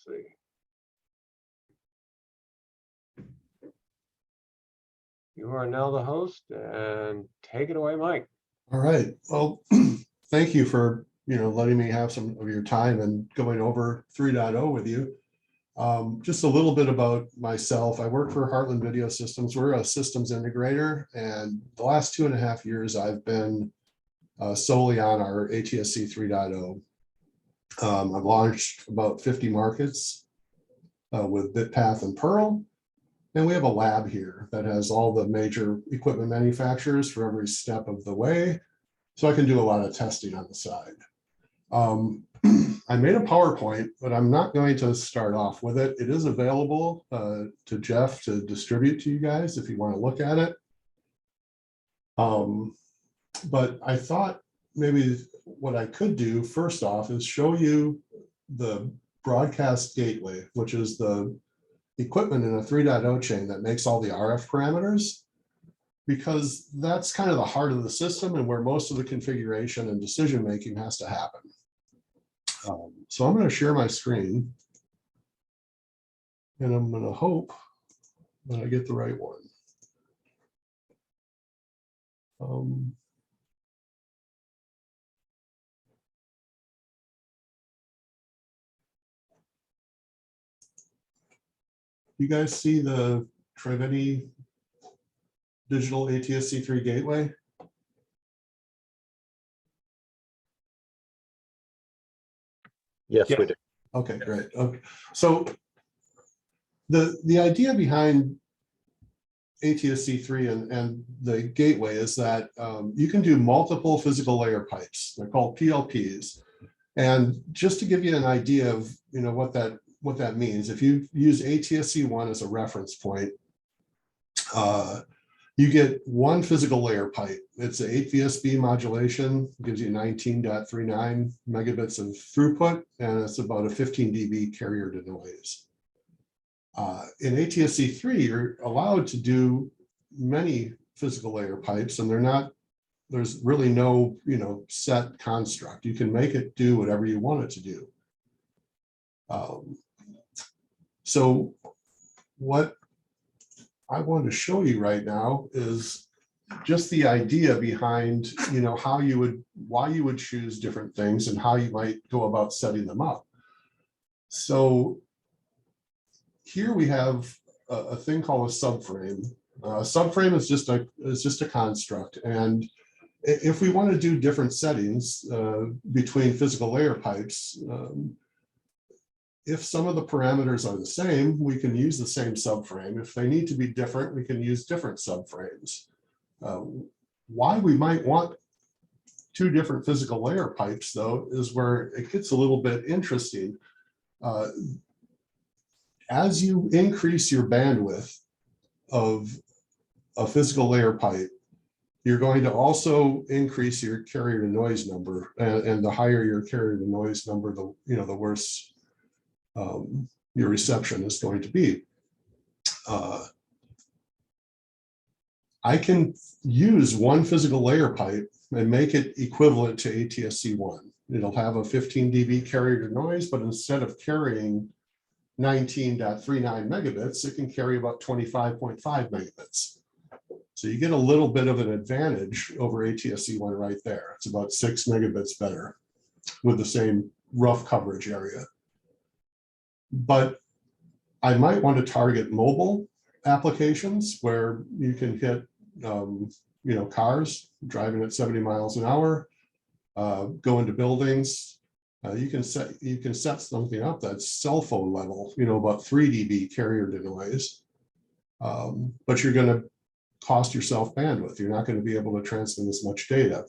see. You are now the host, and take it away, Mike. All right. Well, thank you for letting me have some of your time and going over 3.0 with you. Just a little bit about myself. I work for Heartland Video Systems. We're a systems integrator, and the last 2.5 years I've been solely on our ATSC 3.0. I've launched about 50 markets with BitPath and Pearl. And we have a lab here that has all the major equipment manufacturers for every step of the way. So I can do a lot of testing on the side. I made a PowerPoint, but I'm not going to start off with it. It is available to Jeff to distribute to you guys if you want to look at it. But I thought maybe what I could do first off is show you the broadcast gateway, which is the equipment in a 3.0 chain that makes all the RF parameters, because that's kind of the heart of the system and where most of the configuration and decision making has to happen. So I'm going to share my screen, and I'm going to hope that I get the right one. You guys see the Triveni digital ATSC3 gateway? Yes, we do. Okay, great. Okay, so the idea behind ATSC3 and the gateway is that you can do multiple physical layer pipes. They're called PLPs. And just to give you an idea of what that means, if you use ATSC1 as a reference point, you get one physical layer pipe. It's an 8 VSB modulation, gives you 19.39 megabits of throughput, and it's about a 15 dB carrier to noise. In ATSC3, you're allowed to do many physical layer pipes, and there's really no set construct. You can make it do whatever you want it to do. So what I want to show you right now is just the idea behind, why you would choose different things and how you might go about setting them up. So here we have a thing called a subframe. Subframe is just a construct, and if we want to do different settings between physical layer pipes, if some of the parameters are the same, we can use the same subframe. If they need to be different, we can use different subframes. Why we might want two different physical layer pipes, though, is where it gets a little bit interesting. As you increase your bandwidth of a physical layer pipe, you're going to also increase your carrier to noise number, and the higher your carrier to noise number, the worse your reception is going to be. I can use one physical layer pipe and make it equivalent to ATSC1. It'll have a 15 dB carrier to noise, but instead of carrying 19.39 megabits, it can carry about 25.5 megabits. So you get a little bit of an advantage over ATSC1 right there. It's about 6 megabits better with the same rough coverage area. But I might want to target mobile applications where you can hit, cars driving at 70 miles an hour, go into buildings. You can set something up that's cell phone level, about 3 dB carrier to noise, but you're going to cost yourself bandwidth. You're not going to be able to transmit as much data.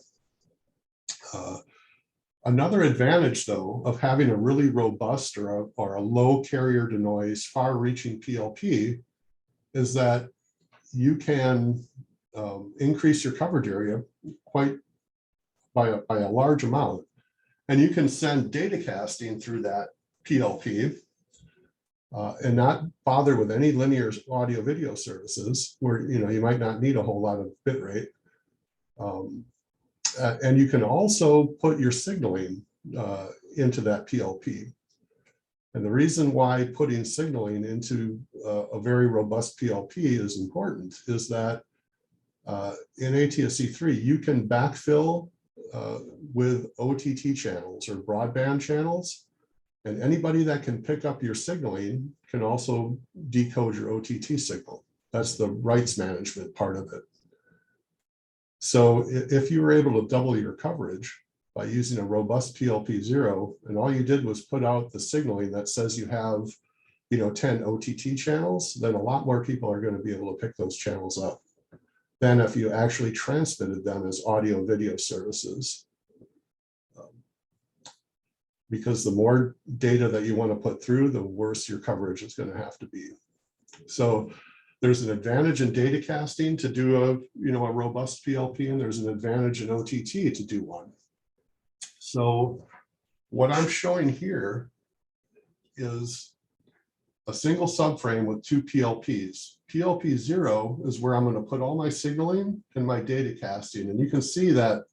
Another advantage, though, of having a really robust or a low carrier to noise, far-reaching PLP is that you can increase your coverage area quite by a large amount, and you can send data casting through that PLP and not bother with any linear audio video services where you might not need a whole lot of bit rate. And you can also put your signaling into that PLP. And the reason why putting signaling into a very robust PLP is important is that in ATSC3, you can backfill with OTT channels or broadband channels. And anybody that can pick up your signaling can also decode your OTT signal. That's the rights management part of it. So if you were able to double your coverage by using a robust PLP0, and all you did was put out the signaling that says you have, 10 OTT channels, then a lot more people are going to be able to pick those channels up than if you actually transmitted them as audio video services. Because the more data that you want to put through, the worse your coverage is going to have to be. So there's an advantage in data casting to do a robust PLP, and there's an advantage in OTT to do one. So what I'm showing here is a single subframe with two PLPs. PLP 0 is where I'm going to put all my signaling and my data casting. And you can see that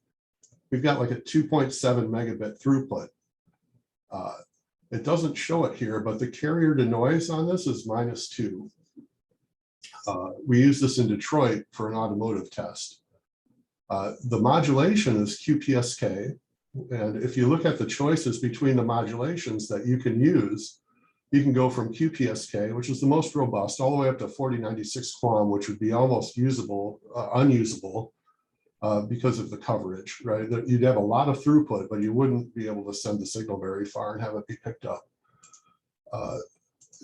we've got like a 2.7 megabit throughput. It doesn't show it here, but the carrier to noise on this is -2. We use this in Detroit for an automotive test. The modulation is QPSK. And if you look at the choices between the modulations that you can use, you can go from QPSK, which is the most robust, all the way up to 4096 QAM, which would be almost unusable because of the coverage, right? That you'd have a lot of throughput, but you wouldn't be able to send the signal very far and have it be picked up.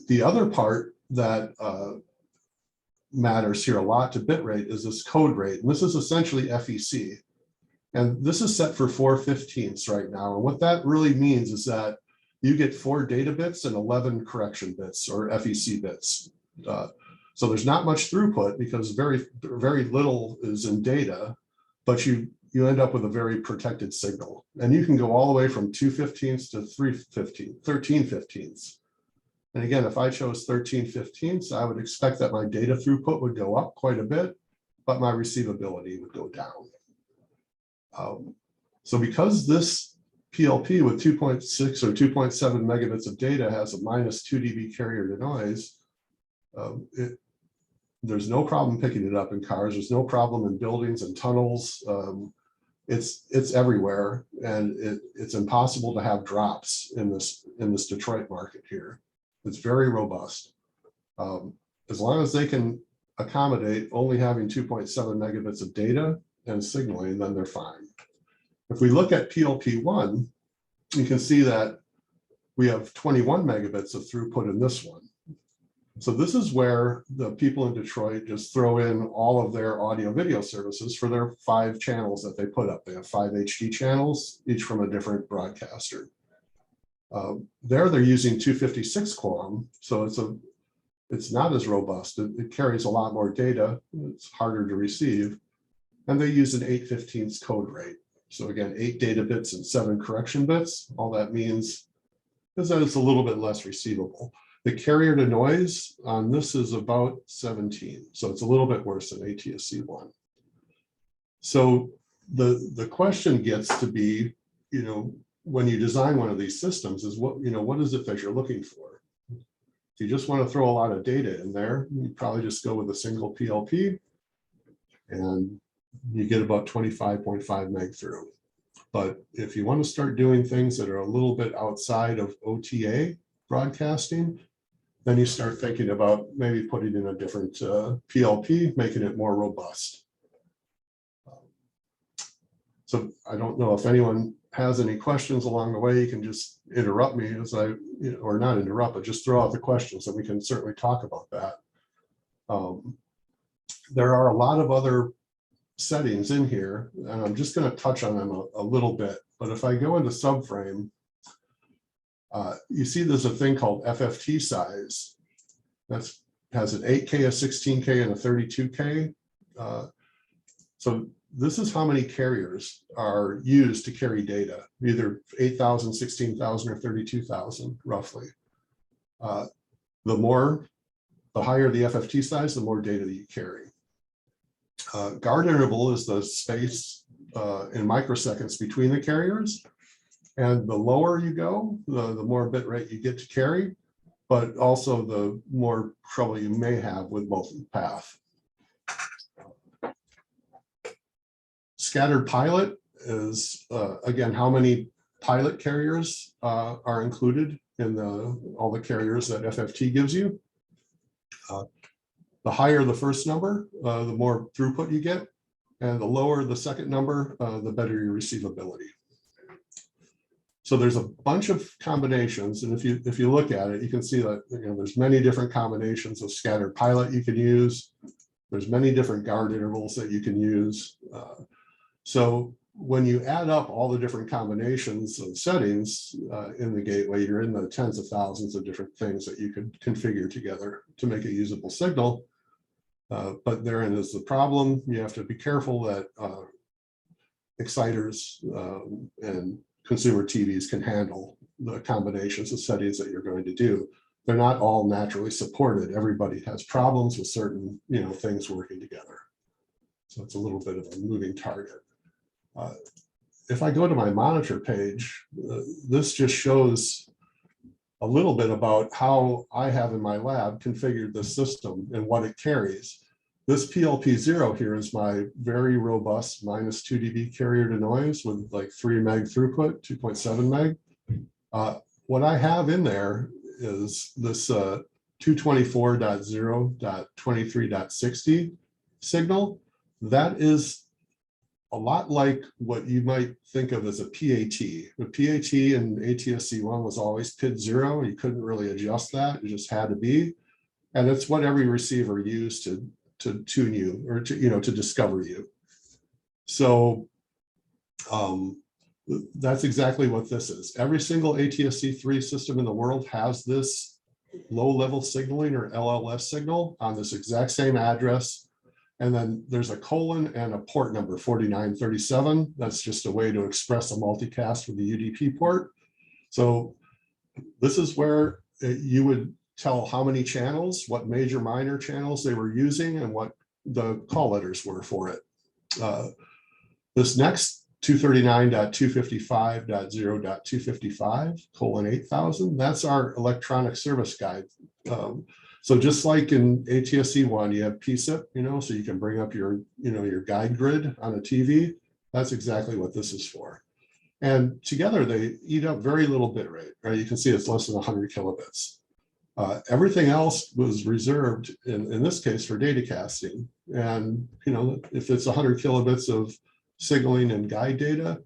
The other part that matters here a lot to bitrate is this code rate. And this is essentially FEC. And this is set for 4/15ths right now. And what that really means is that you get 4 data bits and 11 correction bits or FEC bits. So there's not much throughput because very, very little is in data, but you end up with a very protected signal. And you can go all the way from 2/15ths to 13/15ths. And again, if I chose 13/15ths, I would expect that my data throughput would go up quite a bit, but my receivability would go down. So because this PLP with 2.6 or 2.7 megabits of data has a -2 dB carrier to noise, there's no problem picking it up in cars. There's no problem in buildings and tunnels. It's everywhere, and it's impossible to have drops in this Detroit market here. It's very robust. As long as they can accommodate only having 2.7 megabits of data and signaling, then they're fine. If we look at PLP1, you can see that we have 21 megabits of throughput in this one. So this is where the people in Detroit just throw in all of their audio video services for their 5 channels that they put up. They have 5 HD channels, each from a different broadcaster. They're using 256 QAM, so it's not as robust. It carries a lot more data. It's harder to receive. And they use an 8/15ths code rate. So again, 8 data bits and 7 correction bits. All that means is that it's a little bit less receivable. The carrier to noise on this is about 17. So it's a little bit worse than ATSC1. So the question gets to be, when you design one of these systems is what is it that you're looking for? If you just want to throw a lot of data in there, you probably just go with a single PLP and you get about 25.5 meg through. But if you want to start doing things that are a little bit outside of OTA broadcasting, then you start thinking about maybe putting in a different PLP, making it more robust. So I don't know if anyone has any questions along the way. You can just interrupt me as or not interrupt, but just throw out the questions and we can certainly talk about that. There are a lot of other settings in here, and I'm just going to touch on them a little bit. But if I go into subframe, you see there's a thing called FFT size. That has an 8K, a 16K, and a 32K. So this is how many carriers are used to carry data, either 8,000, 16,000, or 32,000, roughly. The higher the FFT size, the more data that you carry. Guard interval is the space in microseconds between the carriers. And the lower you go, the more bit rate you get to carry, but also the more trouble you may have with multipath. Scattered pilot is, again, how many pilot carriers are included in all the carriers that FFT gives you. The higher the first number, the more throughput you get, and the lower the second number, the better your receivability. So there's a bunch of combinations, and if you look at it, you can see that there's many different combinations of scattered pilot you can use. There's many different guard intervals that you can use. So when you add up all the different combinations of settings in the gateway, you're in the tens of thousands of different things that you could configure together to make a usable signal. But therein is the problem. You have to be careful that exciters and consumer TVs can handle the combinations of settings that you're going to do. They're not all naturally supported. Everybody has problems with certain things working together. So it's a little bit of a moving target. If I go to my monitor page, this just shows a little bit about how I have in my lab configured this system and what it carries. This PLP0 here is my very robust -2 dB carrier to noise with like 3 meg throughput, 2.7 meg. What I have in there is this 224.0.23.60 signal. That is a lot like what you might think of as a PAT. The PAT in ATSC1 was always PID 0. You couldn't really adjust that. It just had to be. And it's what every receiver used to tune you or to discover you. So that's exactly what this is. Every single ATSC3 system in the world has this low-level signaling or LLS signal on this exact same address. And then there's a colon and a port number 4937. That's just a way to express a multicast with the UDP port. So this is where you would tell how many channels, what major minor channels they were using, and what the call letters were for it. This next 239.255.0.255:8000, that's our electronic service guide. So just like in ATSC1, you have PSIP, so you can bring up your, your guide grid on a TV. That's exactly what this is for. And together they eat up very little bit rate, right? You can see it's less than 100 kilobits. Everything else was reserved in this case for data casting. And, if it's 100 kilobits of signaling and guide data,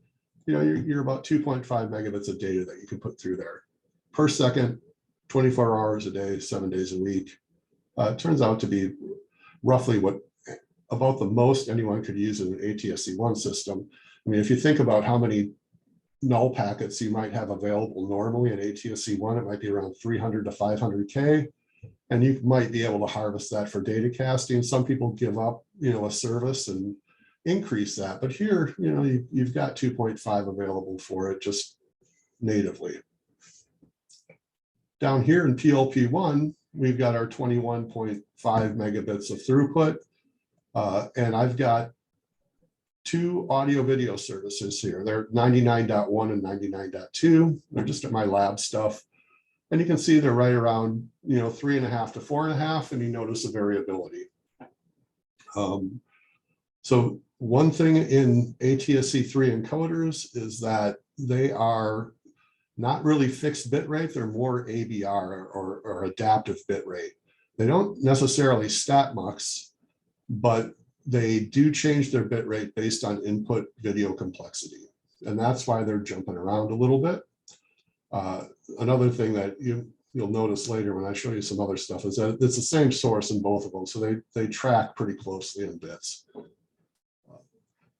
you're about 2.5 megabits of data that you can put through there per second, 24 hours a day, 7 days a week. It turns out to be roughly about the most anyone could use in an ATSC1 system. I mean, if you think about how many null packets you might have available normally in ATSC1, it might be around 300 to 500K. And you might be able to harvest that for data casting. Some people give up, a service and increase that. But here, you've got 2.5 available for it just natively. Down here in PLP1, we've got our 21.5 megabits of throughput. And I've got 2 audio video services here. They're 99.1 and 99.2. They're just at my lab stuff. And you can see they're right around, 3.5 to 4.5, and you notice the variability. So one thing in ATSC3 encoders is that they are not really fixed bit rate. They're more ABR or adaptive bit rate. They don't necessarily stat mux, but they do change their bit rate based on input video complexity. And that's why they're jumping around a little bit. Another thing that you'll notice later when I show you some other stuff is that it's the same source in both of them. So they track pretty closely in bits.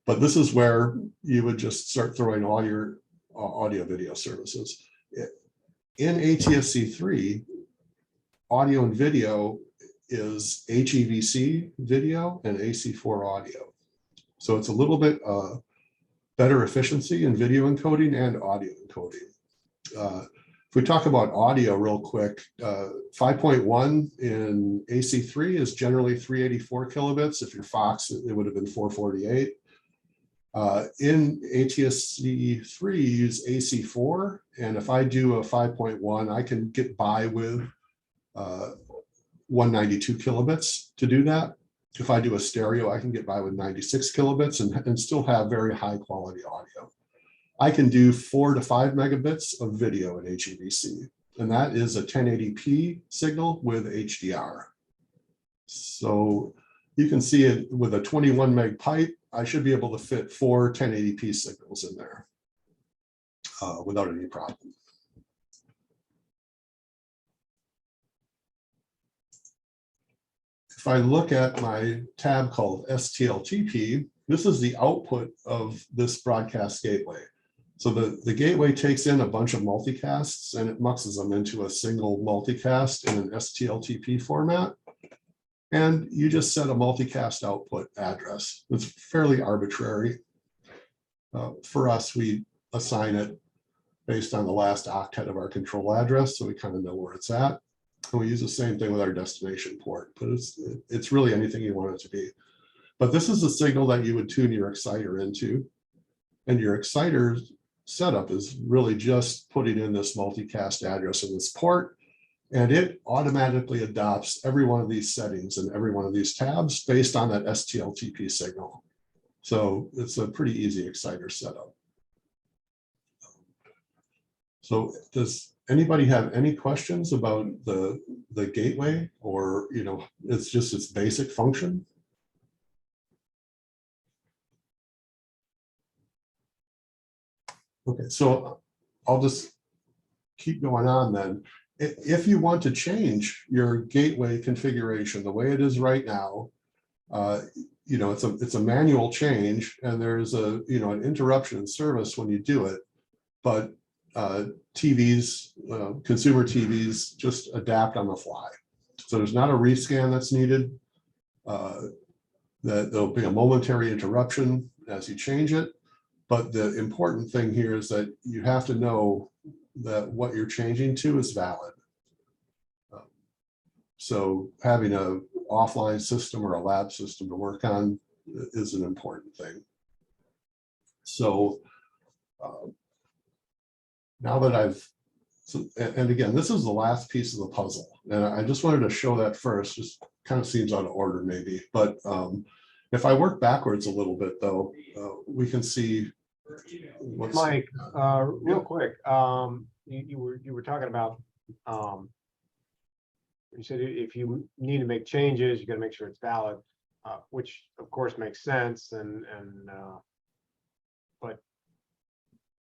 But this is where you would just start throwing all your audio video services. In ATSC3, audio and video is HEVC video and AC4 audio. So it's a little bit better efficiency in video encoding and audio encoding. If we talk about audio real quick, 5.1 in AC3 is generally 384 kilobits. If you're Fox, it would have been 448. In ATSC 3, you use AC4, and if I do a 5.1, I can get by with 192 kilobits to do that. If I do a stereo, I can get by with 96 kilobits and still have very high quality audio. I can do 4 to 5 megabits of video in HEVC, and that is a 1080p signal with HDR. So you can see it with a 21 meg pipe. I should be able to fit 4 1080p signals in there without any problem. If I look at my tab called STLTP, this is the output of this broadcast gateway. So the gateway takes in a bunch of multicasts and it muxes them into a single multicast in an STLTP format. And you just set a multicast output address. It's fairly arbitrary. For us, we assign it based on the last octet of our control address, so we kind of know where it's at. And we use the same thing with our destination port, but it's really anything you want it to be. But this is the signal that you would tune your exciter into. And your exciter setup is really just putting in this multicast address in this port, and it automatically adopts every one of these settings and every one of these tabs based on that STLTP signal. So it's a pretty easy exciter setup. So does anybody have any questions about the gateway, or, you know, it's just its basic function? Okay, so I'll just keep going on then. If you want to change your gateway configuration the way it is right now, you know, it's a manual change, and there's an interruption in service when you do it. But TVs, consumer TVs, just adapt on the fly. So there's not a rescan that's needed. That there'll be a momentary interruption as you change it. But the important thing here is that you have to know that what you're changing to is valid. So having an offline system or a lab system to work on is an important thing. So now that and again, this is the last piece of the puzzle, and I just wanted to show that first. Just kind of seems out of order maybe, but if I work backwards a little bit though, we can see what's— Mike, real quick, you were talking about, you said if you need to make changes, you got to make sure it's valid, which of course makes sense. But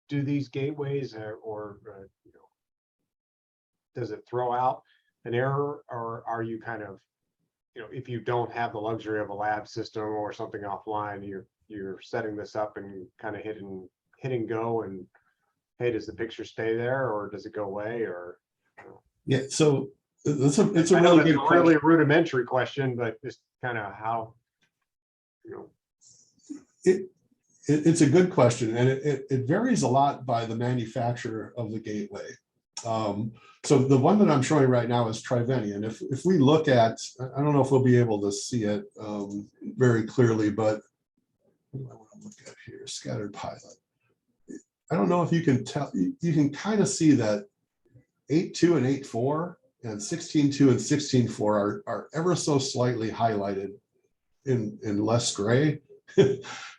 do these gateways or you know, does it throw out an error, or are you kind of, you know, if you don't have the luxury of a lab system or something offline, you're setting this up and kind of hitting go, and hey, does the picture stay there or does it go away? Or, you know? Yeah, so it's a really good rudimentary question, but just kind of how, you know. It's a good question, and it varies a lot by the manufacturer of the gateway. So the one that I'm showing right now is Triveni, and if we look at, I don't know if we'll be able to see it very clearly, but what do I want to look at here? Scattered pilot. I don't know if you can tell. You can kind of see that 8.2 and 8.4 and 16.2 and 16.4 are ever so slightly highlighted in less gray.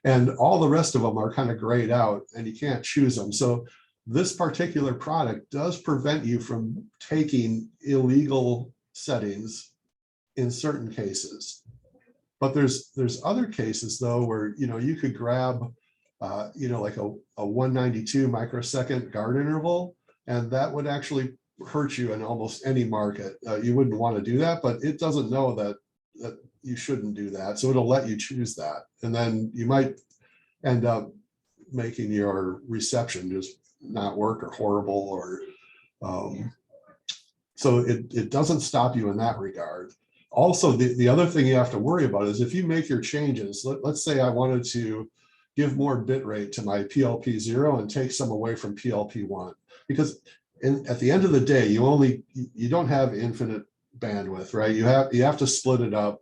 And all the rest of them are kind of grayed out, and you can't choose them. So this particular product does prevent you from taking illegal settings in certain cases. But there's other cases though where, you know, you could grab you know, like a 192 microsecond guard interval, and that would actually hurt you in almost any market. You wouldn't want to do that, but it doesn't know that you shouldn't do that, so it'll let you choose that, and then you might end up making your reception just not work or horrible, or so it doesn't stop you in that regard. Also, the other thing you have to worry about is if you make your changes. Let's say I wanted to give more bit rate to my PLP0 and take some away from PLP1, because at the end of the day, you don't have infinite bandwidth, right? You have to split it up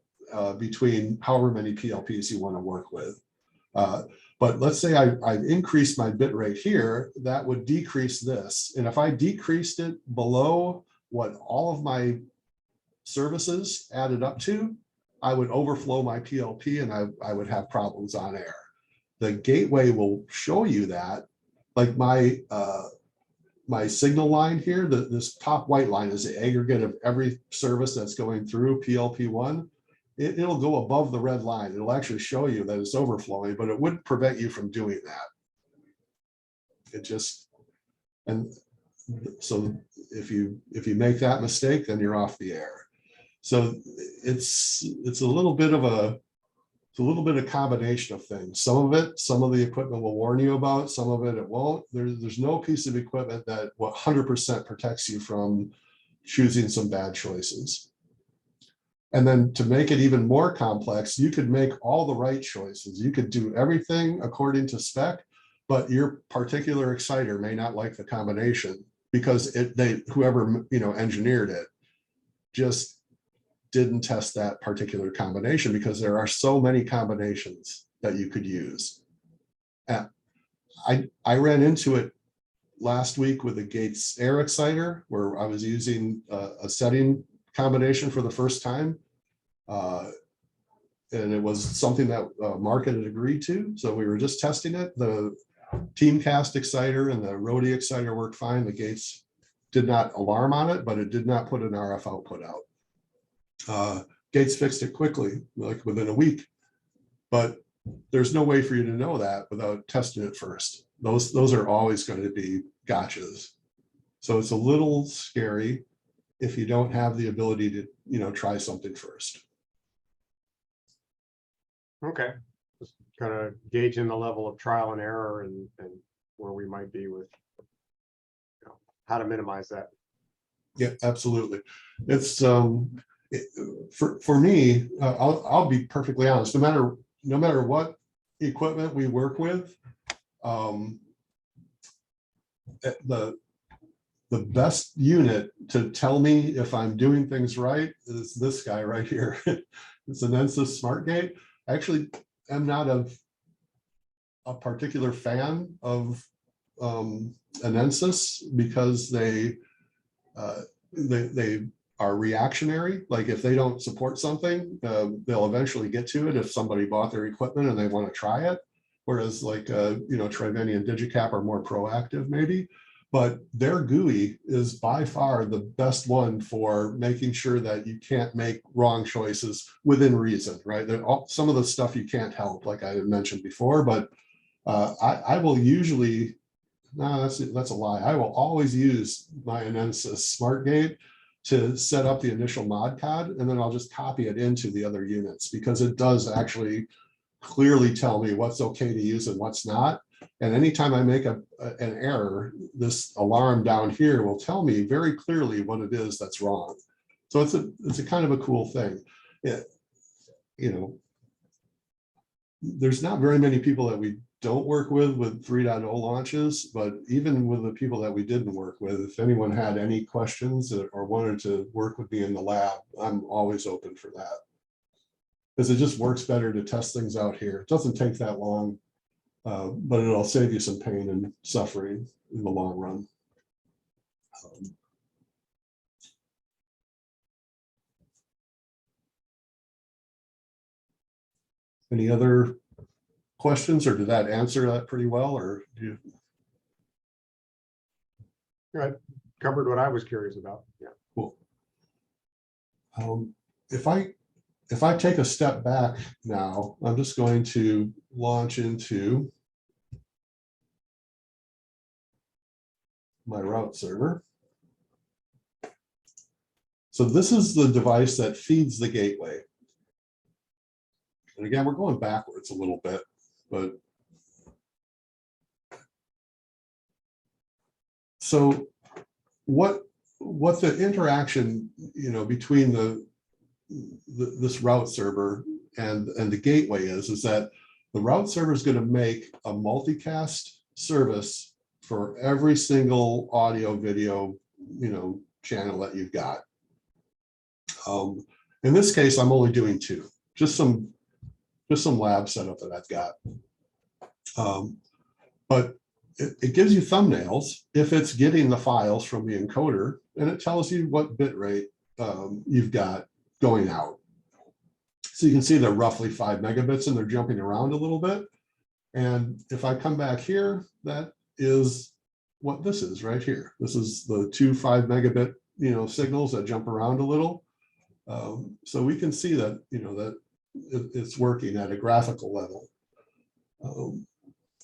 between however many PLPs you want to work with. But But let's say I've increased my bit rate here, that would decrease this. And if I decreased it below what all of my services added up to, I would overflow my PLP and I would have problems on air. The gateway will show you that, like my signal line here, this top white line is the aggregate of every service that's going through PLP1. It'll go above the red line. It'll actually show you that it's overflowing, but it wouldn't prevent you from doing that. It just, and so if you make that mistake, then you're off the air. So it's a little bit of a combination of things. Some of the equipment will warn you about, some of it won't. There's no piece of equipment that 100% protects you from choosing some bad choices. And then to make it even more complex, you could make all the right choices. You could do everything according to spec, but your particular exciter may not like the combination because whoever engineered it just didn't test that particular combination, because there are so many combinations that you could use. I ran into it last week with a Gates air exciter where I was using a setting combination for the first time. And it was something that Mark had agreed to. So we were just testing it. The Teamcast exciter and the Rode exciter worked fine. The Gates did not alarm on it, but it did not put an RF output out. Gates fixed it quickly, like within a week, but there's no way for you to know that without testing it first. Those are always going to be gotchas. So it's a little scary if you don't have the ability to, try something first. Okay, just kind of gauging the level of trial and error and where we might be with how to minimize that. Yeah, absolutely. It's for me, I'll be perfectly honest. No matter what equipment we work with, the best unit to tell me if I'm doing things right is this guy right here. It's an Ansys SmartGate. I actually am not a particular fan of an Ansys because they are reactionary. Like if they don't support something, they'll eventually get to it if somebody bought their equipment and they want to try it. Whereas like Triveni and Digicap are more proactive maybe. But their GUI is by far the best one for making sure that you can't make wrong choices within reason, right? Some of the stuff you can't help, like I mentioned before, but I will usually, no, that's a lie. I will always use my Ansys SmartGate to set up the initial mod cod, and then I'll just copy it into the other units because it does actually clearly tell me what's okay to use and what's not. And anytime I make an error, this alarm down here will tell me very clearly what it is that's wrong. So it's a kind of a cool thing. There's not very many people that we don't work with 3.0 launches, but even with the people that we didn't work with, if anyone had any questions or wanted to work with me in the lab, I'm always open for that. Because it just works better to test things out here. It doesn't take that long. But it'll save you some pain and suffering in the long run. Any other questions, or did that answer that pretty well, or do you? I covered what I was curious about. Yeah. Cool. If I take a step back now, I'm just going to launch into my route server. So this is the device that feeds the gateway. And again, we're going backwards a little bit, but so what the interaction, between this route server and the gateway is that the route server is going to make a multicast service for every single audio video channel that you've got. In this case, I'm only doing two, just some lab setup that I've got. But it gives you thumbnails if it's getting the files from the encoder, and it tells you what bit rate you've got going out. So you can see they're roughly 5 megabits and they're jumping around a little bit. And if I come back here, that is what this is right here. This is the 2 5 megabit, signals that jump around a little. So we can see that, that it's working at a graphical level.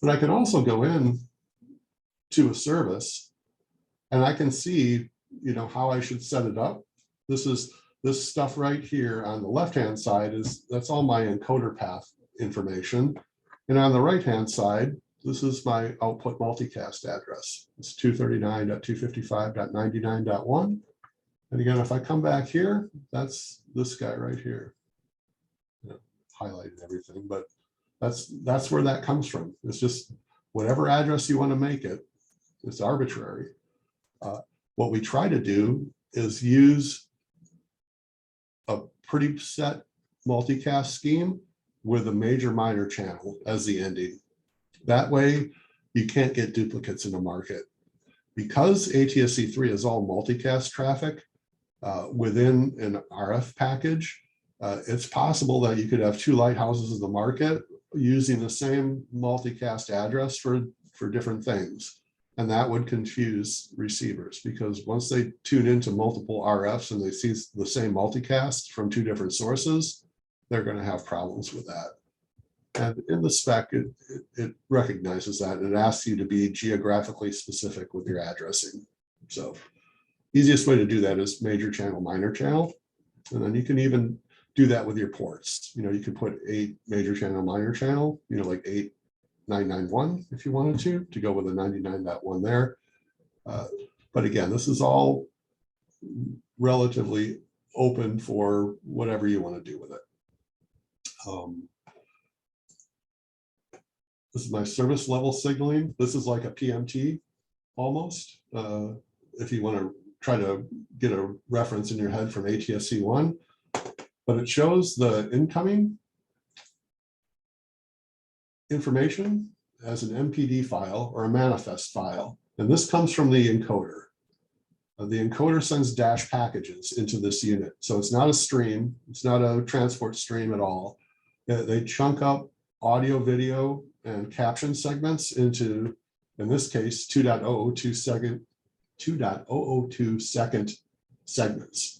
But I can also go in to a service and I can see, how I should set it up. This stuff right here on the left-hand side that's all my encoder path information. And on the right-hand side, this is my output multicast address. It's 239.255.99.1. And again, if I come back here, that's this guy right here. Highlighted everything, but that's where that comes from. It's just whatever address you want to make it. It's arbitrary. What we try to do is use a pretty set multicast scheme with a major minor channel as the ending. That way you can't get duplicates in the market. Because ATSC3 is all multicast traffic within an RF package, it's possible that you could have 2 lighthouses in the market using the same multicast address for different things. And that would confuse receivers, because once they tune into multiple RFs and they see the same multicast from 2 different sources, they're going to have problems with that. And in the spec, it recognizes that, and it asks you to be geographically specific with your addressing. So easiest way to do that is major channel, minor channel. And then you can even do that with your ports. You can put 8 major channel, minor channel, like 8991 if you wanted to go with a 99.1 there. But again, this is all relatively open for whatever you want to do with it. This is my service level signaling. This is like a PMT almost. If you want to try to get a reference in your head from ATSC1, but it shows the incoming information as an MPD file or a manifest file. And this comes from the encoder. The encoder sends dash packages into this unit. So it's not a stream. It's not a transport stream at all. They chunk up audio, video, and caption segments into, in this case, 2.002 second segments.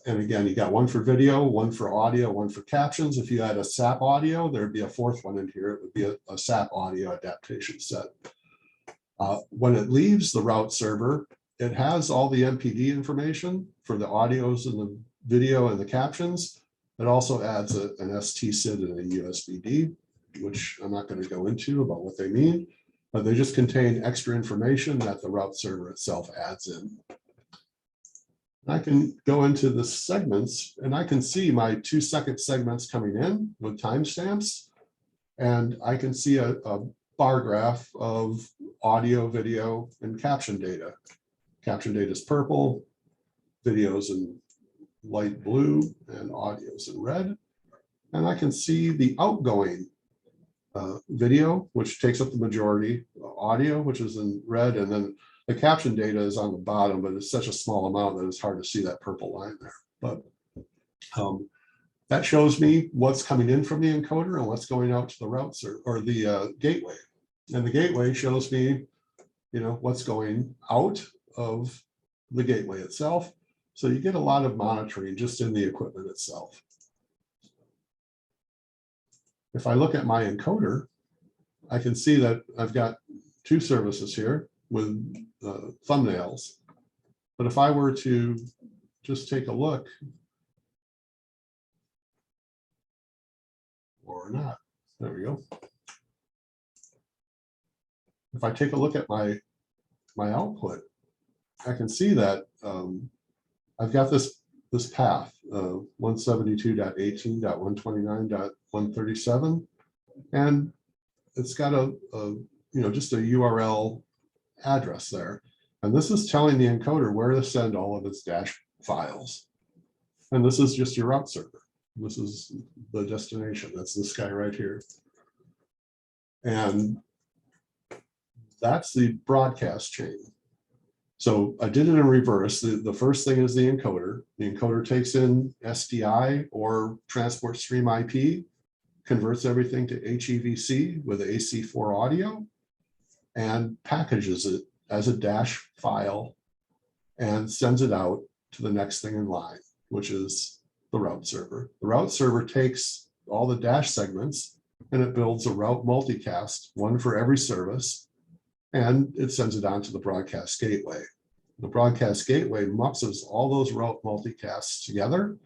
And again, you got one for video, one for audio, one for captions. If you had a SAP audio, there'd be a 4th one in here. It would be a SAP audio adaptation set. When it leaves the route server, it has all the MPD information for the audios and the video and the captions. It also adds an ST SID and a USB-D, which I'm not going to go into about what they mean, but they just contain extra information that the route server itself adds in. I can go into the segments and I can see my 2-second segments coming in with timestamps. And I can see a bar graph of audio, video, and caption data. Caption data is purple, videos in light blue, and audios in red. And I can see the outgoing video, which takes up the majority, audio, which is in red, and then the caption data is on the bottom, but it's such a small amount that it's hard to see that purple line there. But that shows me what's coming in from the encoder and what's going out to the route server or the gateway. And the gateway shows me, what's going out of the gateway itself. So you get a lot of monitoring just in the equipment itself. If I look at my encoder, I can see that I've got 2 services here with thumbnails. But if I were to just take a look, or not, there we go. If I take a look at my output, I can see that I've got this path, 172.18.129.137, and it's got a just a URL address there. And this is telling the encoder where to send all of its dash files. And this is just your route server. This is the destination. That's this guy right here. And that's the broadcast chain. So I did it in reverse. The first thing is the encoder. The encoder takes in SDI or transport stream IP, converts everything to HEVC with AC4 audio, and packages it as a dash file and sends it out to the next thing in line, which is the route server. The route server takes all the dash segments and it builds a route multicast, one for every service, and it sends it on to the broadcast gateway. The broadcast gateway muxes all those route multicasts together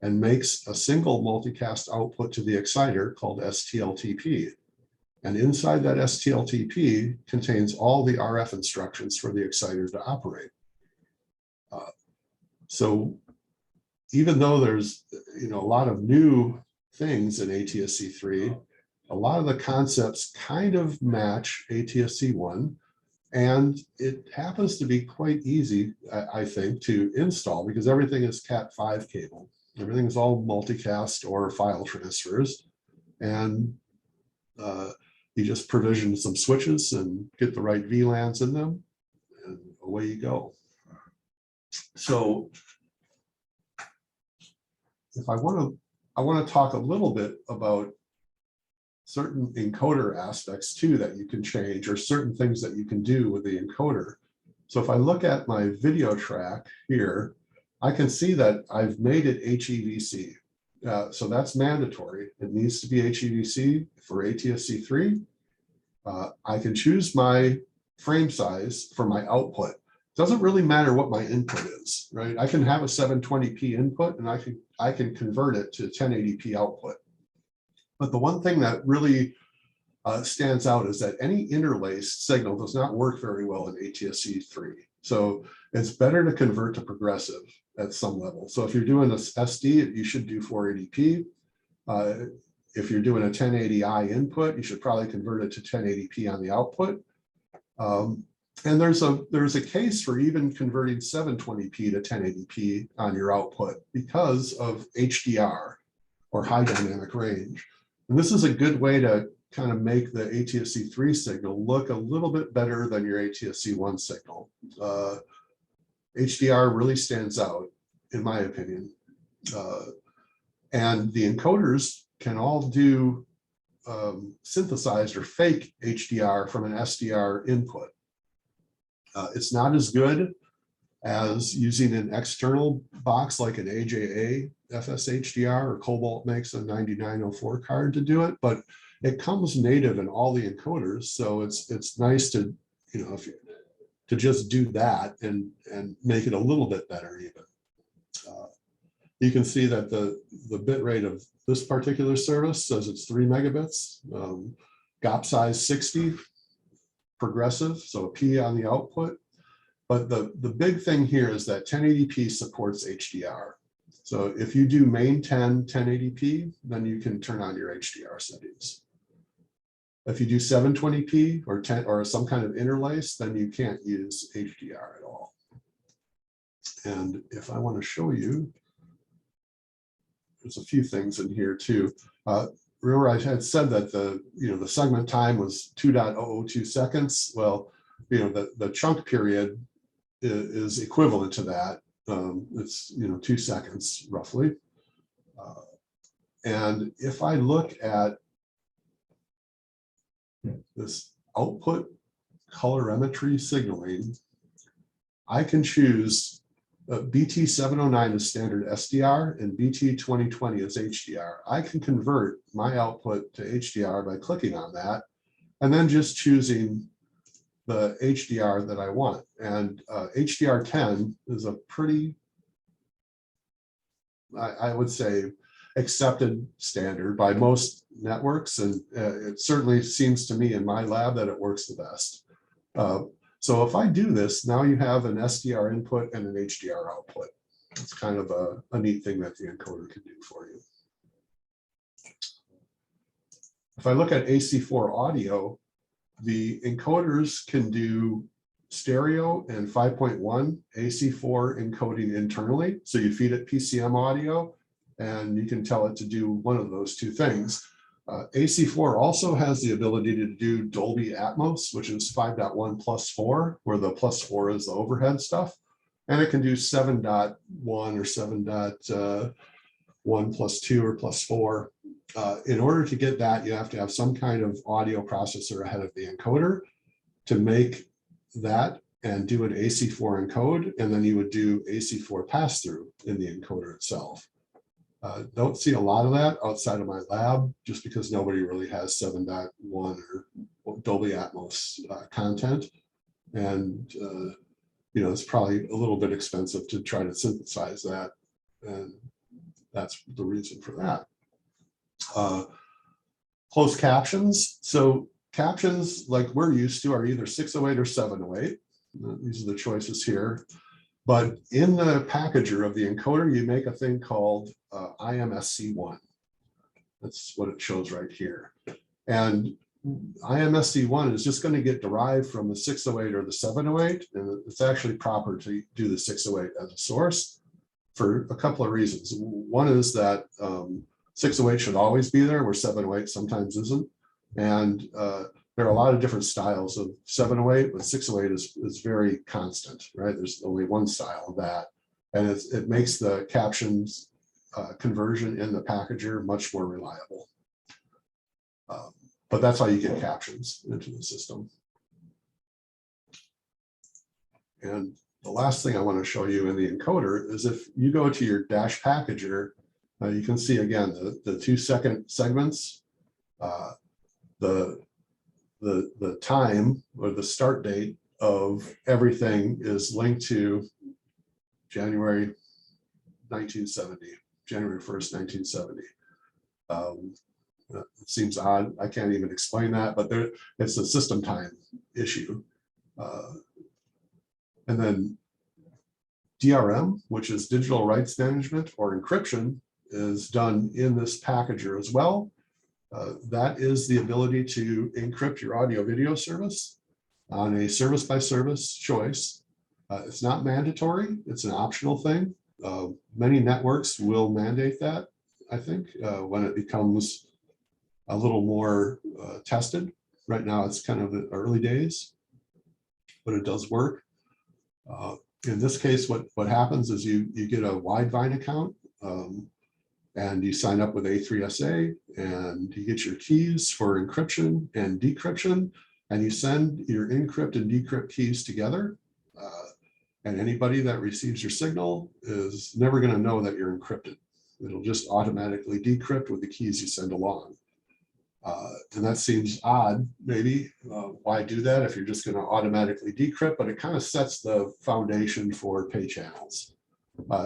and makes a single multicast output to the exciter called STLTP. And inside that STLTP contains all the RF instructions for the exciter to operate. So even though there's a lot of new things in ATSC 3, a lot of the concepts kind of match ATSC 1. And it happens to be quite easy, I think, to install because everything is Cat5 cable. Everything is all multicast or file transfers. And you just provision some switches and get the right VLANs in them, and away you go. So if I want to talk a little bit about certain encoder aspects too that you can change, or certain things that you can do with the encoder. So if I look at my video track here, I can see that I've made it HEVC. So that's mandatory. It needs to be HEVC for ATSC 3. I can choose my frame size for my output. Doesn't really matter what my input is, right? I can have a 720p input and I can convert it to 1080p output. But the one thing that really stands out is that any interlaced signal does not work very well in ATSC 3. So it's better to convert to progressive at some level. So if you're doing a SD, you should do 480p. If you're doing a 1080i input, you should probably convert it to 1080p on the output. And there's a case for even converting 720p to 1080p on your output because of HDR, or high dynamic range. And this is a good way to kind of make the ATSC 3 signal look a little bit better than your ATSC 1 signal. HDR really stands out, in my opinion. And the encoders can all do synthesized or fake HDR from an SDR input. It's not as good as using an external box like an AJA FSHDR, or Cobalt makes a 9904 card to do it, but it comes native in all the encoders. So it's nice to, to just do that and make it a little bit better even. You can see that the bit rate of this particular service says it's 3 megabits, GOP size 60, progressive, so a P on the output. But the big thing here is that 1080p supports HDR. So if you do main 1080p, then you can turn on your HDR settings. If you do 720p or some kind of interlace, then you can't use HDR at all. And if I want to show you, there's a few things in here too. Remember, I had said that the segment time was 2.002 seconds. Well, the chunk period is equivalent to that. It's 2 seconds roughly. And if I look at this output colorimetry signaling, I can choose BT709 is standard SDR and BT2020 is HDR. I can convert my output to HDR by clicking on that and then just choosing the HDR that I want. And HDR10 is a pretty, I would say, accepted standard by most networks. And it certainly seems to me in my lab that it works the best. So if I do this, now you have an SDR input and an HDR output. It's kind of a neat thing that the encoder can do for you. If I look at AC4 audio, the encoders can do stereo and 5.1 AC4 encoding internally. So you feed it PCM audio and you can tell it to do one of those two things. AC4 also has the ability to do Dolby Atmos, which is 5.1 plus 4, where the plus 4 is the overhead stuff. And it can do 7.1 or 7.1 plus 2 or plus 4. In order to get that, you have to have some kind of audio processor ahead of the encoder to make that and do an AC4 encode, and then you would do AC4 pass-through in the encoder itself. Don't see a lot of that outside of my lab, just because nobody really has 7.1 or Dolby Atmos content. And, it's probably a little bit expensive to try to synthesize that. And that's the reason for that. Closed captions. So captions like we're used to are either 608 or 708. These are the choices here. But in the packager of the encoder, you make a thing called IMSC1. That's what it shows right here. And IMSC1 is just going to get derived from the 608 or the 708. And it's actually proper to do the 608 as a source for a couple of reasons. One is that 608 should always be there, where 708 sometimes isn't. And there are a lot of different styles of 708, but 608 is very constant, right? There's only one style of that. And it makes the captions conversion in the packager much more reliable. But that's how you get captions into the system. And the last thing I want to show you in the encoder is if you go to your dash packager, you can see again the 2-second segments, the time or the start date of everything is linked to January 1970, January 1st, 1970. It seems odd. I can't even explain that, but it's a system time issue. And then DRM, which is digital rights management or encryption, is done in this packager as well. That is the ability to encrypt your audio video service on a service by service choice. It's not mandatory, it's an optional thing. Many networks will mandate that, I think, when it becomes a little more tested. Right now, it's kind of the early days, but it does work. In this case, what happens is you get a Widevine account, and you sign up with A3SA, and you get your keys for encryption and decryption, and you send your encrypt and decrypt keys together. And anybody that receives your signal is never going to know that you're encrypted. It'll just automatically decrypt with the keys you send along. And that seems odd, maybe. Why do that if you're just going to automatically decrypt? But it kind of sets the foundation for pay channels.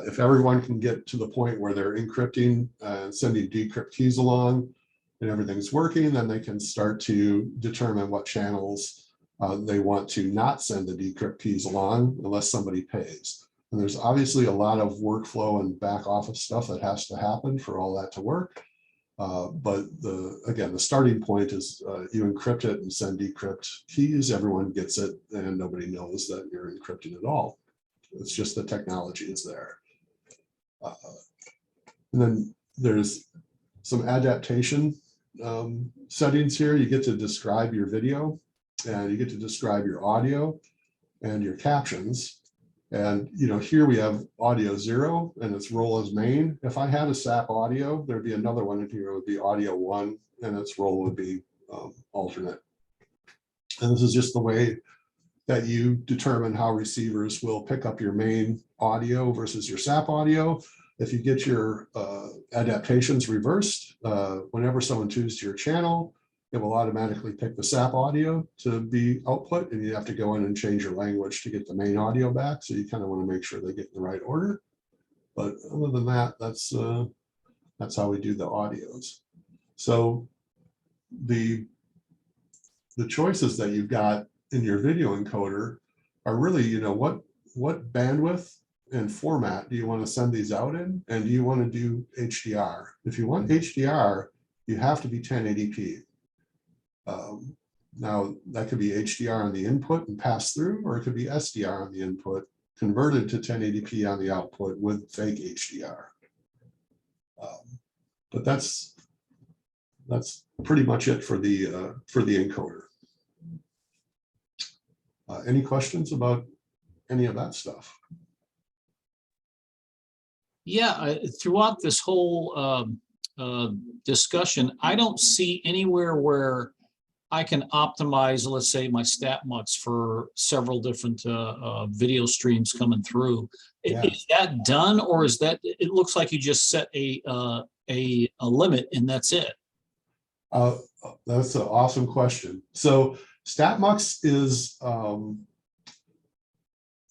If everyone can get to the point where they're encrypting and sending decrypt keys along and everything's working, then they can start to determine what channels they want to not send the decrypt keys along unless somebody pays. And there's obviously a lot of workflow and back office stuff that has to happen for all that to work. But again, the starting point is you encrypt it and send decrypt keys, everyone gets it, and nobody knows that you're encrypting at all. It's just the technology is there. And then there's some adaptation settings here. You get to describe your video, and you get to describe your audio and your captions. And here we have audio 0 and its role as main. If I had a SAP audio, there'd be another one in here. It would be audio 1, and its role would be alternate. And this is just the way that you determine how receivers will pick up your main audio versus your SAP audio. If you get your adaptations reversed, whenever someone tunes to your channel, it will automatically pick the SAP audio to be output, and you have to go in and change your language to get the main audio back. So you kind of want to make sure they get in the right order. But other than that, that's how we do the audios. So the choices that you've got in your video encoder are really, what bandwidth and format do you want to send these out in, and do you want to do HDR? If you want HDR, you have to be 1080p. Now that could be HDR on the input and pass through, or it could be SDR on the input converted to 1080p on the output with fake HDR. But that's that's pretty much it for the encoder. Any questions about any of that stuff? Yeah, throughout this whole discussion, I don't see anywhere where I can optimize, let's say, my stat mux for several different video streams coming through. Yeah. Is that done, or is that? It looks like you just set a limit and that's it. That's an awesome question. So StatMux is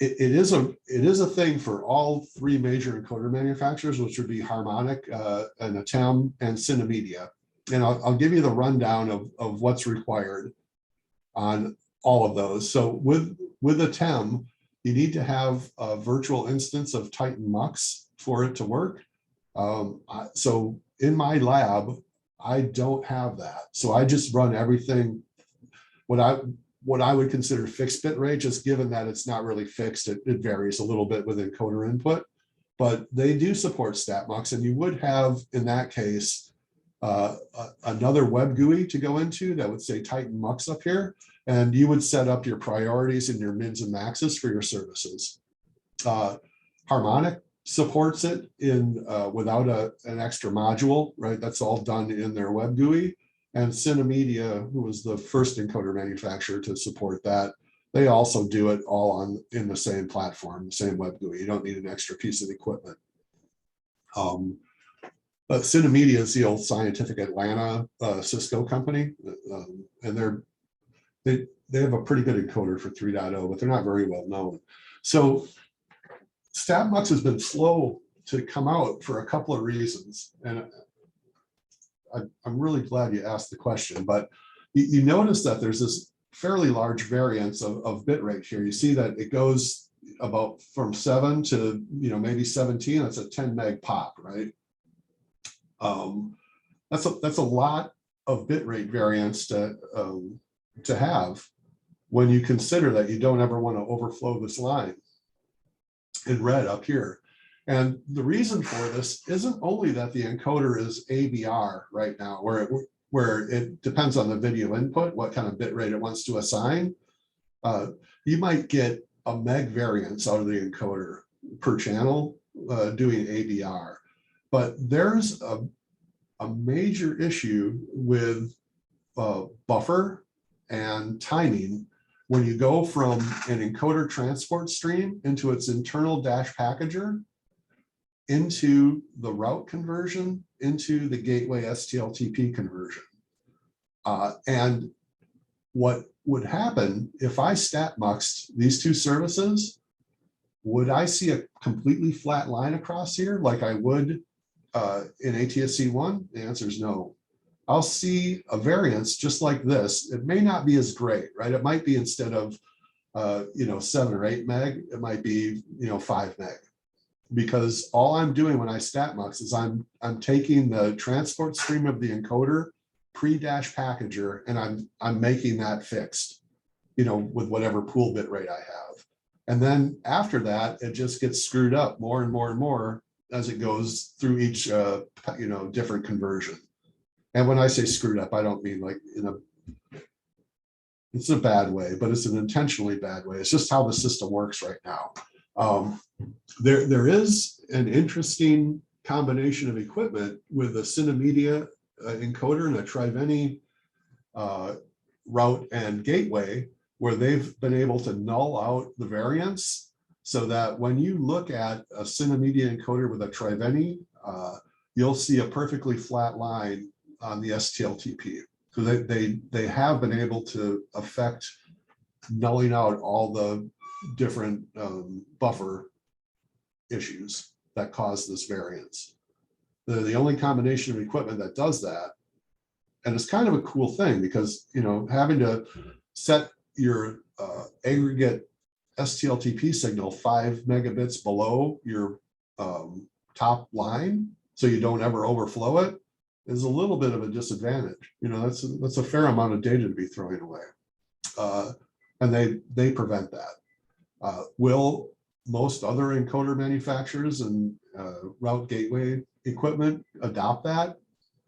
it is a thing for all three major encoder manufacturers, which would be Harmonic, and Atem, and Cinemedia. And I'll give you the rundown of what's required on all of those. So with Atem, you need to have a virtual instance of Titan Mux for it to work. So in my lab, I don't have that. So I just run everything, what I would consider fixed bit rate, just given that it's not really fixed. It varies a little bit with encoder input, but they do support StatMux, and you would have, in that case, another web GUI to go into that would say Titan Mux up here, and you would set up your priorities and your mins and maxes for your services. Harmonic supports it in without an extra module, right? That's all done in their web GUI. And Cinemedia, who was the first encoder manufacturer to support that, they also do it all in the same platform, the same web GUI. You don't need an extra piece of equipment. But Cinemedia is the old Scientific Atlanta Cisco company, and they have a pretty good encoder for 3.0, but they're not very well known. So StatMux has been slow to come out for a couple of reasons, and I'm really glad you asked the question. But you notice that there's this fairly large variance of bit rate here. You see that it goes about from 7 to maybe 17. That's a 10 meg pop, right? That's a lot of bit rate variance to have when you consider that you don't ever want to overflow this line in red up here. And the reason for this isn't only that the encoder is ABR right now, where it depends on the video input, what kind of bit rate it wants to assign. You might get a meg variance out of the encoder per channel doing ABR. But there's a major issue with buffer and timing when you go from an encoder transport stream into its internal dash packager, into the route conversion, into the gateway STLTP conversion. And what would happen if I StatMuxed these two services, would I see a completely flat line across here like I would in ATSC 1? The answer is no. I'll see a variance just like this. It may not be as great, right? It might be, instead of 7 or 8 meg, it might be 5 meg. Because all I'm doing when I StatMux is I'm taking the transport stream of the encoder pre-dash packager, and I'm making that fixed, with whatever pool bit rate I have. And then after that, it just gets screwed up more and more and more as it goes through each different conversion. And when I say screwed up, I don't mean like it's a bad way, but it's an intentionally bad way. It's just how the system works right now. There is an interesting combination of equipment with a Cinemedia encoder and a Triveni route and gateway, where they've been able to null out the variance, so that when you look at a Cinemedia encoder with a Triveni, you'll see a perfectly flat line on the STLTP. So they have been able to affect nulling out all the different buffer issues that cause this variance. The only combination of equipment that does that, and it's kind of a cool thing, because having to set your aggregate STLTP signal 5 megabits below your top line, so you don't ever overflow it, is a little bit of a disadvantage. That's a fair amount of data to be throwing away, and they prevent that. Will most other encoder manufacturers and route gateway equipment adopt that?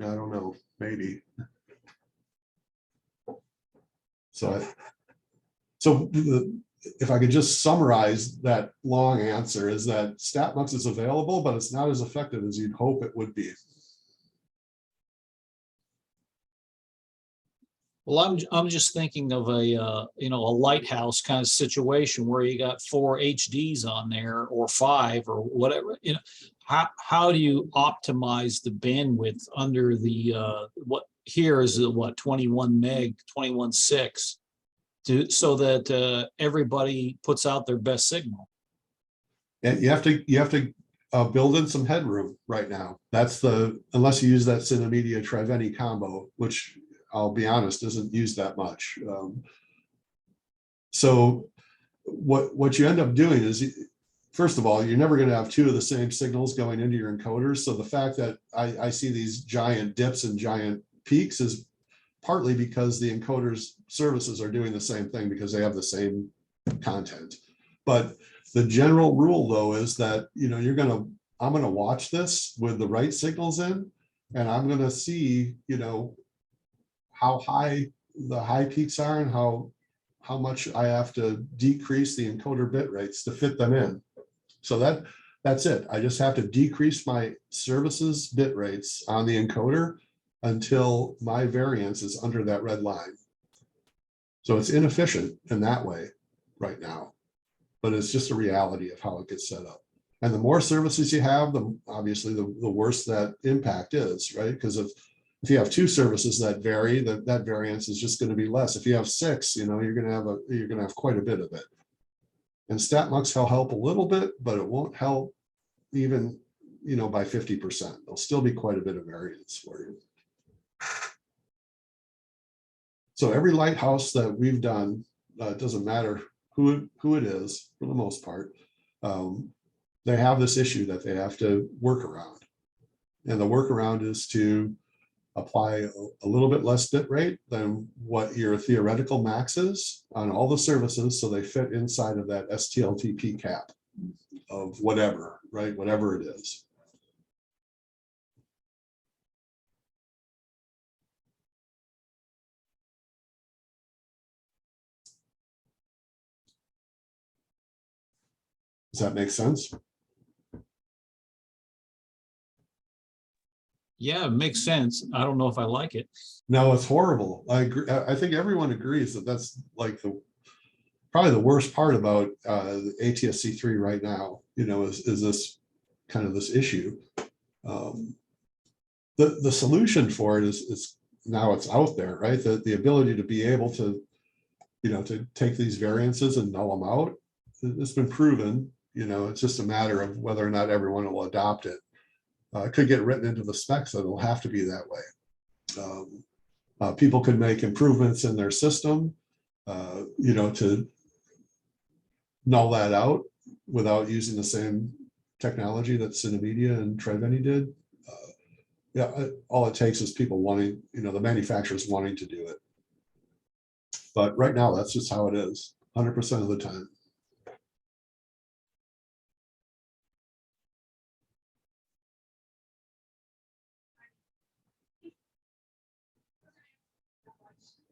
I don't know. maybe. If I could just summarize that long answer is that StatMux is available, but it's not as effective as you'd hope it would be. Well, I'm just thinking of a, you know, a lighthouse kind of situation where you got 4 HDs on there or 5 or whatever, you know, how do you optimize the bandwidth under the, what here is what, 21 meg, 21.6 so that everybody puts out their best signal? And you have to build in some headroom right now. That's unless you use that Cinemedia Triveni combo, which I'll be honest, isn't used that much. So what you end up doing is, first of all, you're never going to have 2 of the same signals going into your encoders. So the fact that I see these giant dips and giant peaks is partly because the encoders services are doing the same thing because they have the same content. But the general rule though is that, you know, I'm going to watch this with the right signals in, and I'm going to see, you know, how high the high peaks are and how much I have to decrease the encoder bit rates to fit them in. So that's it. I just have to decrease my services bit rates on the encoder until my variance is under that red line. So it's inefficient in that way right now, but it's just a reality of how it gets set up. And the more services you have, obviously the worse that impact is, right? Because if you have 2 services that vary, that variance is just going to be less. If you have 6, you know, you're going to have quite a bit of it. And StatMux will help a little bit, but it won't help even, you know, by 50%. There'll still be quite a bit of variance for you. So every lighthouse that we've done, it doesn't matter who it is for the most part, they have this issue that they have to work around. And the workaround is to apply a little bit less bit rate than what your theoretical max is on all the services, so they fit inside of that STLTP cap of whatever, right? Whatever it is. Does that make sense? Yeah, it makes sense. I don't know if I like it. No, it's horrible. I agree. I think everyone agrees that that's like probably the worst part about the ATSC 3 right now, you know, is this kind of this issue. The solution for it is now it's out there, right? The ability to be able to, you know, to take these variances and null them out. It's been proven, you know, it's just a matter of whether or not everyone will adopt it. It could get written into the specs that it'll have to be that way. People could make improvements in their system, you know, to null that out without using the same technology that Cinemedia and Triveni did. Yeah, all it takes is people wanting, you know, the manufacturers wanting to do it. But right now, that's just how it is, 100% of the time.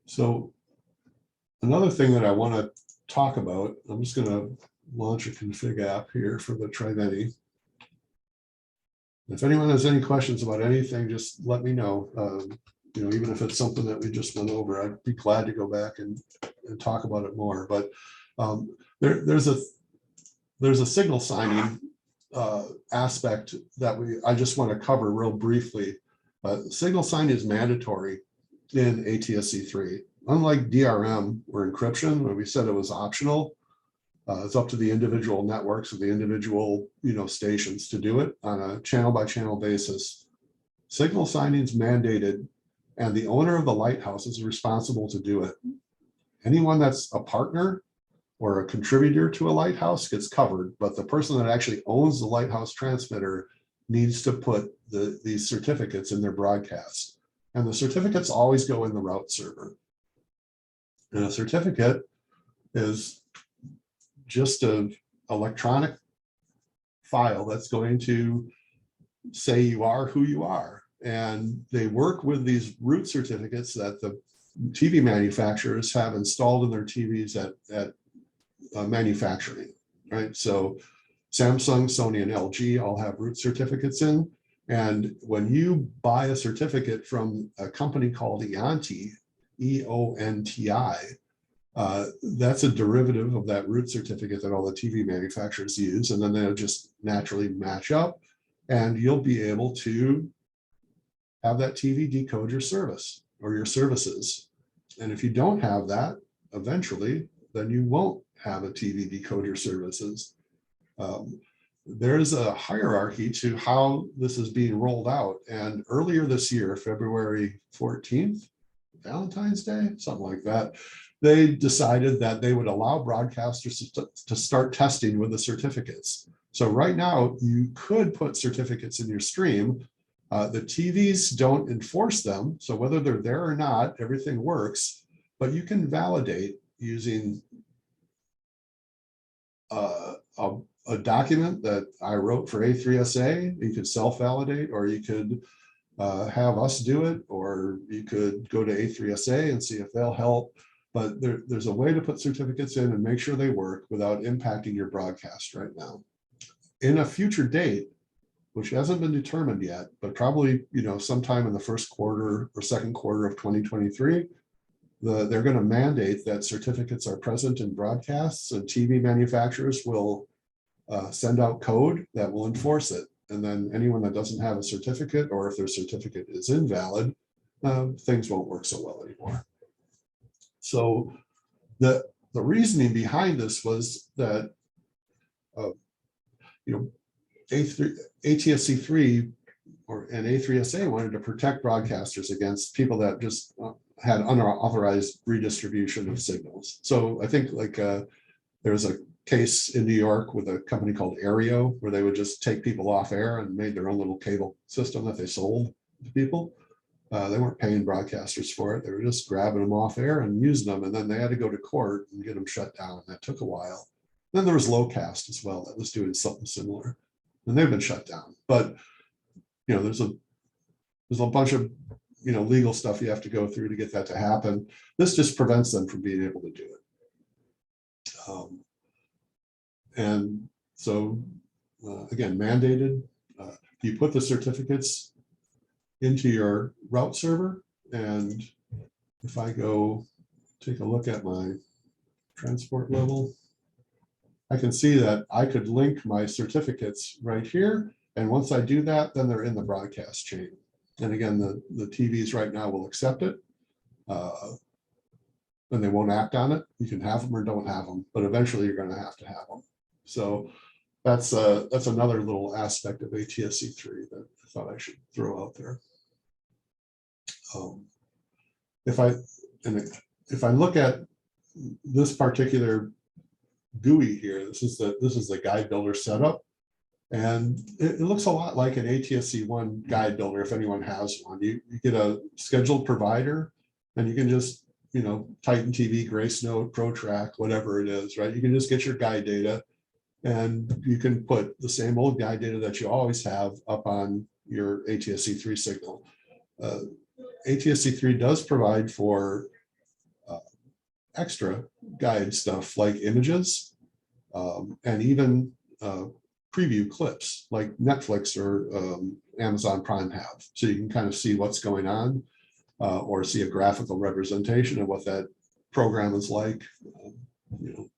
So another thing that I want to talk about, I'm just going to launch a config app here for the Triveni. If anyone has any questions about anything, just let me know. You know, even if it's something that we just went over, I'd be glad to go back and talk about it more. But there's a signal signing aspect that I just want to cover real briefly. Signal sign is mandatory in ATSC 3. Unlike DRM or encryption, where we said it was optional, it's up to the individual networks or the individual, you know, stations to do it on a channel by channel basis. Signal signing is mandated, and the owner of the lighthouse is responsible to do it. Anyone that's a partner or a contributor to a lighthouse gets covered, but the person that actually owns the lighthouse transmitter needs to put these certificates in their broadcast. And the certificates always go in the route server. And a certificate is just an electronic file that's going to say you are who you are. and they work with these root certificates that the TV manufacturers have installed in their TVs at manufacturing, right? So Samsung, Sony, and LG all have root certificates in. And when you buy a certificate from a company called Eonti, E-O-N-T-I, that's a derivative of that root certificate that all the TV manufacturers use. And then they'll just naturally match up, and you'll be able to have that TV decode your service or your services. And if you don't have that, eventually, then you won't have a TV decode your services. There's a hierarchy to how this is being rolled out. And earlier this year, February 14th, Valentine's Day, something like that, they decided that they would allow broadcasters to start testing with the certificates. So right now, you could put certificates in your stream. The TVs don't enforce them. So whether they're there or not, everything works, but you can validate using a document that I wrote for A3SA. You could self-validate, or you could have us do it, or you could go to A3SA and see if they'll help. But there's a way to put certificates in and make sure they work without impacting your broadcast right now. In a future date, which hasn't been determined yet, but probably, you know, sometime in the first quarter or second quarter of 2023, they're going to mandate that certificates are present in broadcasts, and TV manufacturers will send out code that will enforce it. And then anyone that doesn't have a certificate, or if their certificate is invalid, things won't work so well anymore. So the reasoning behind this was that, you know, ATSC 3 and A3SA wanted to protect broadcasters against people that just had unauthorized redistribution of signals. So I think like there's a case in New York with a company called Aereo, where they would just take people off air and made their own little cable system that they sold to people. They weren't paying broadcasters for it. They were just grabbing them off air and using them. And then they had to go to court and get them shut down. That took a while. Then there was Lowcast as well that was doing something similar, and they've been shut down. But, you know, there's a bunch of, you know, legal stuff you have to go through to get that to happen. This just prevents them from being able to do it. And so, again, mandated, you put the certificates into your route server. And if I go take a look at my transport level, I can see that I could link my certificates right here. And once I do that, then they're in the broadcast chain. And again, the TVs right now will accept it. And they won't act on it. You can have them or don't have them, but eventually you're going to have them. So that's another little aspect of ATSC 3 that I thought I should throw out there. If I look at this particular GUI here, this is the guide builder setup, and it looks a lot like an ATSC1 guide builder. If anyone has one, you get a scheduled provider, and you can just, you know, Titan TV, Grace Note, ProTrack, whatever it is, right? You can just get your guide data, and you can put the same old guide data that you always have up on your ATSC3 signal. ATSC3 does provide for extra guide stuff like images, and even preview clips like Netflix or Amazon Prime have. So you can kind of see what's going on, or see a graphical representation of what that program is like. You know,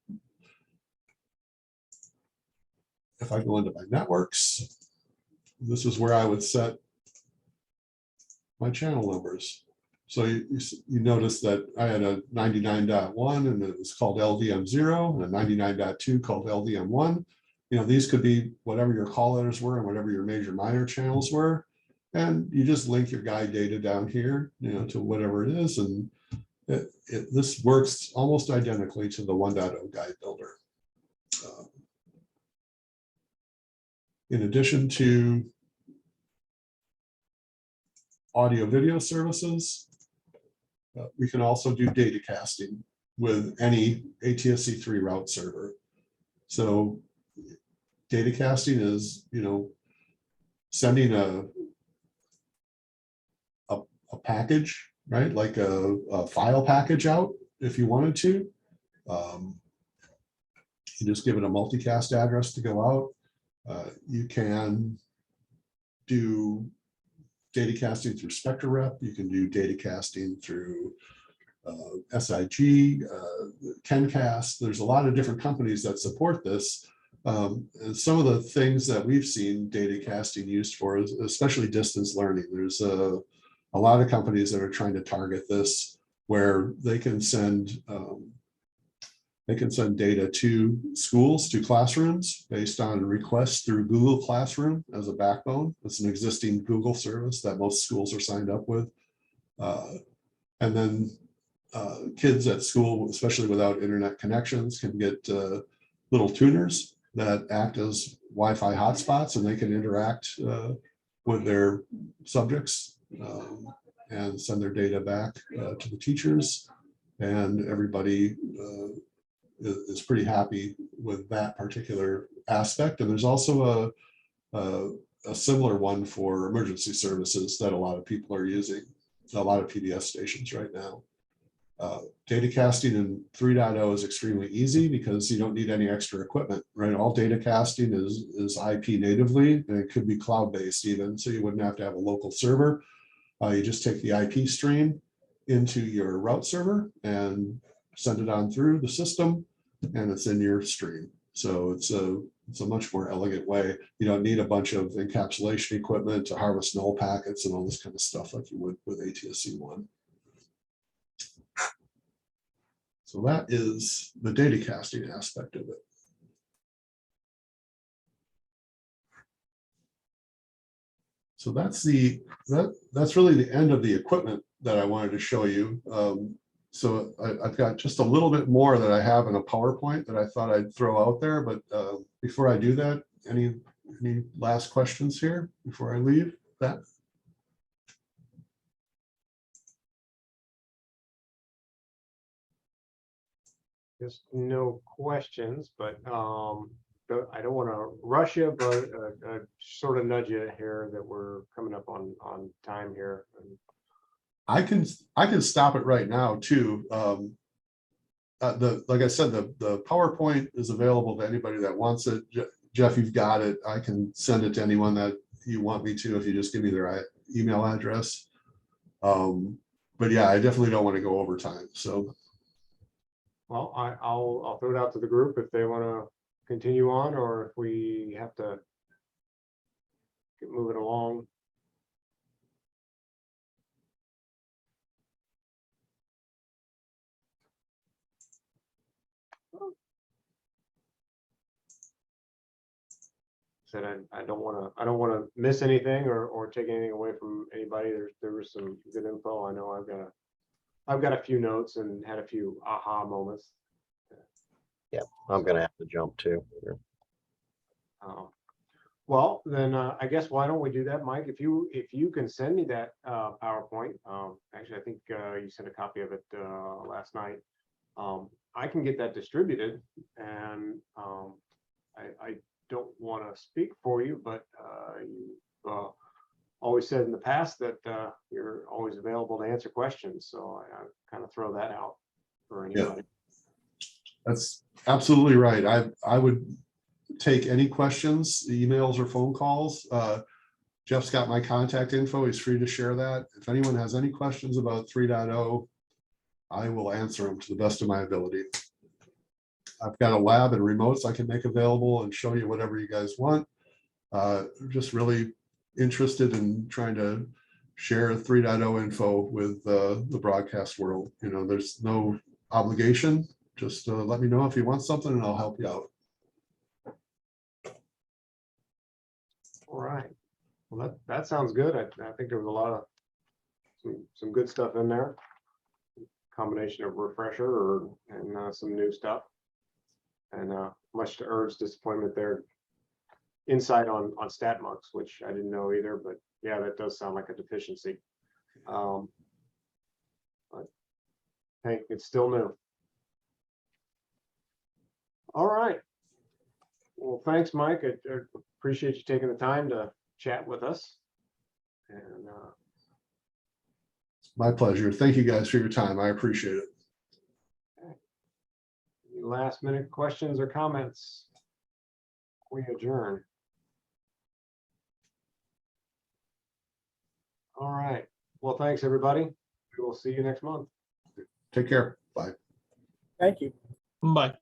if I go into my networks, this is where I would set my channel numbers. So you notice that I had a 99.1 and it was called LDM0, and a 99.2 called LDM1. You know, these could be whatever your call letters were and whatever your major minor channels were. And you just link your guide data down here, you know, to whatever it is. And this works almost identically to the 1.0 guide builder. In addition to audio video services, we can also do data casting with any ATSC3 route server. So data casting is, you know, sending package, right? Like a file package out if you wanted to. You just give it a multicast address to go out. You can do data casting through SpectraRep. You can do data casting through SIG, KenCast. There's a lot of different companies that support this. And some of the things that we've seen data casting used for is especially distance learning. There's a lot of companies that are trying to target this, where they can send data to schools, to classrooms based on requests through Google Classroom as a backbone. It's an existing Google service that most schools are signed up with. And then kids at school, especially without internet connections, can get little tuners that act as Wi-Fi hotspots, and they can interact with their subjects and send their data back to the teachers. And everybody is pretty happy with that particular aspect. And there's also a similar one for emergency services that a lot of people are using, a lot of PBS stations right now. Data casting in 3.0 is extremely easy because you don't need any extra equipment, right? All data casting is IP natively, and it could be cloud-based even, so you wouldn't have to have a local server. You just take the IP stream into your route server and send it on through the system, and it's in your stream. So it's a much more elegant way. You don't need a bunch of encapsulation equipment to harvest null packets and all this kind of stuff like you would with ATSC 1. So that is the data casting aspect of it. So that's really the end of the equipment that I wanted to show you. So I've got just a little bit more that I have in a PowerPoint that I thought I'd throw out there. But before I do that, any last questions here before I leave that? Just no questions, but I don't want to rush you, but sort of nudge you here that we're coming up on time here. I can stop it right now too. Like I said, the PowerPoint is available to anybody that wants it. Jeff, you've got it. I can send it to anyone that you want me to if you just give me their email address. But yeah, I definitely don't want to go over time. So. Well, I'll throw it out to the group if they want to continue on, or if we have to get moving along. Said I don't want to miss anything or take anything away from anybody. There was some good info. I know I've got a few notes and had a few aha moments. Yeah, I'm gonna have to jump too. Well, then I guess why don't we do that, Mike? If you can send me that PowerPoint. Actually, I think you sent a copy of it last night. I can get that distributed, and I don't want to speak for you, but you've always said in the past that you're always available to answer questions. So I kind of throw that out for anybody. Yeah, that's absolutely right. I would take any questions, emails or phone calls. Jeff's got my contact info. He's free to share that. If anyone has any questions about 3.0, I will answer them to the best of my ability. I've got a lab and remotes I can make available and show you whatever you guys want. Just really interested in trying to share 3.0 info with the broadcast world. You know, there's no obligation. Just let me know if you want something and I'll help you out. All right. Well, that sounds good. I think there was a lot of some good stuff in there. Combination of refresher and some new stuff. And much to Irv's disappointment there, insight on StatMux, which I didn't know either, but yeah, that does sound like a deficiency. But hey, it's still new. All right. Well, thanks, Mike. I appreciate you taking the time to chat with us. And My pleasure. Thank you guys for your time. I appreciate it. Any last minute questions or comments? We adjourn. All right. Well, thanks, everybody. We will see you next month. Take care. Bye. Thank you. Bye.